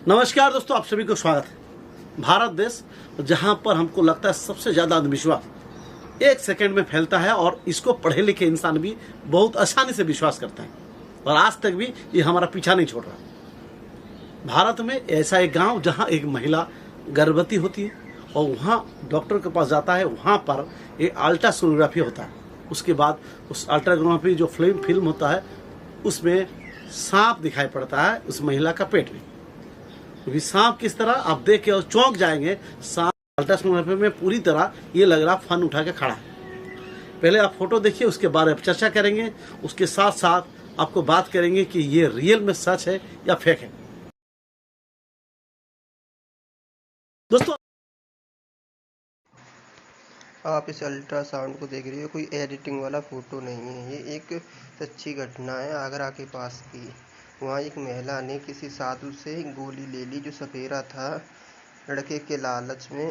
नमस्कार दोस्तों, आप सभी को स्वागत है। भारत देश जहां पर हमको लगता है सबसे ज़्यादा अंधविश्वास एक सेकंड में फैलता है और इसको पढ़े लिखे इंसान भी बहुत आसानी से विश्वास करते हैं और आज तक भी ये हमारा पीछा नहीं छोड़ रहा। भारत में ऐसा एक गांव जहां एक महिला गर्भवती होती है और वहां डॉक्टर के पास जाता है। वहां पर एक अल्ट्रासोनोग्राफी होता है। उसके बाद उस अल्ट्रासोनोग्राफी जो फिल्म होता है उसमें सांप दिखाई पड़ता है उस महिला का पेट में। क्योंकि सांप किस तरह आप देख के और चौंक जाएंगे। सांप अल्ट्रासोनोग्राफी में पूरी तरह ये लग रहा फन उठा के खड़ा है। पहले आप फोटो देखिए, उसके बारे में चर्चा करेंगे। उसके साथ साथ आपको बात करेंगे कि ये रियल में सच है या फेक है। दोस्तों, आप इस अल्ट्रासाउंड को देख रही हो, कोई एडिटिंग वाला फोटो नहीं है। ये एक सच्ची घटना है आगरा के पास की। वहाँ एक महिला ने किसी साधु से गोली ले ली जो सपेरा था लड़के के लालच में,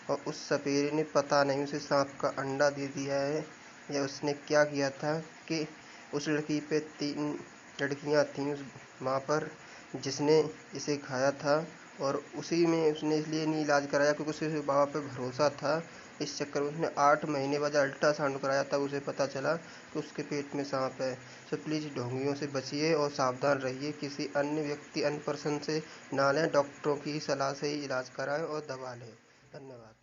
और उस सपेरे ने पता नहीं उसे सांप का अंडा दे दिया है या उसने क्या किया था कि उस लड़की पे 3 लड़कियाँ थीं उस माँ पर जिसने इसे खाया था, और उसी में उसने इसलिए नहीं इलाज कराया क्योंकि उसे बाबा पे भरोसा था। इस चक्कर में उसने 8 महीने बाद अल्ट्रासाउंड कराया तब उसे पता चला कि उसके पेट में सांप है। तो प्लीज़ ढोंगियों से बचिए और सावधान रहिए। किसी अन्य व्यक्ति अन्य पर्सन से ना लें। डॉक्टरों की सलाह से ही इलाज कराएं और दवा लें। धन्यवाद।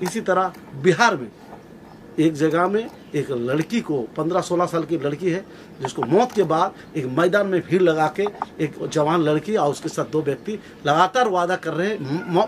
इसी तरह बिहार में एक जगह में एक लड़की को 15-16 साल की लड़की है जिसको मौत के बाद एक मैदान में भीड़ लगा के एक जवान लड़की और उसके साथ 2 व्यक्ति लगातार वादा कर रहे हैं,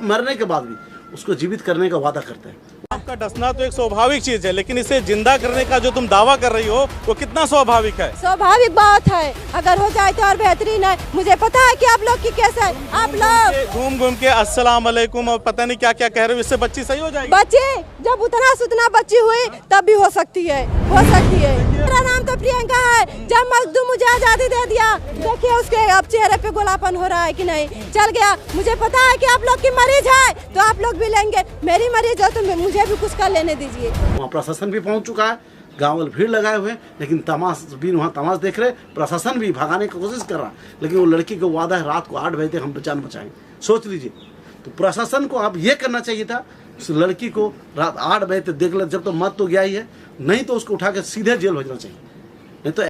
मरने के बाद भी उसको जीवित करने का वादा करते हैं। आपका डसना तो एक स्वाभाविक चीज है, लेकिन इसे जिंदा करने का जो तुम दावा कर रही हो वो कितना स्वाभाविक है? स्वाभाविक बात है, अगर हो जाए तो और बेहतरीन है। मुझे पता है कि आप लोग की कैसे है। आप लोग घूम के अस्सलाम वालेकुम और पता नहीं क्या क्या कह रहे हो, इससे बच्ची सही हो जाएगी? बच्चे जब उतना सुतना बच्ची हुई तब भी हो सकती है, हो सकती है। मेरा नाम तो प्रियंका है। जब मजदूर मुझे आजादी दे दिया, देखिए उसके अब चेहरे पे गोलापन हो रहा है कि नहीं, चल गया। मुझे पता है कि आप लोग की मरीज है तो आप लोग भी लेंगे। मेरी मरीज है तो मुझे भी कुछ कर लेने दीजिए। वहाँ प्रशासन भी पहुँच चुका है, गाँव वाले भीड़ लगाए हुए हैं, लेकिन तमाशबीन वहाँ तमाश देख रहे। प्रशासन भी भगाने की कोशिश कर रहा, लेकिन वो लड़की को वादा है रात को 8 बजे तक हम जान बचाएंगे। सोच लीजिए, तो प्रशासन को अब ये करना चाहिए था, उस लड़की को रात 8 बजे तक देख ले। जब तो मत तो गया ही है, नहीं तो उसको उठा के सीधे जेल भेजना चाहिए। नहीं तो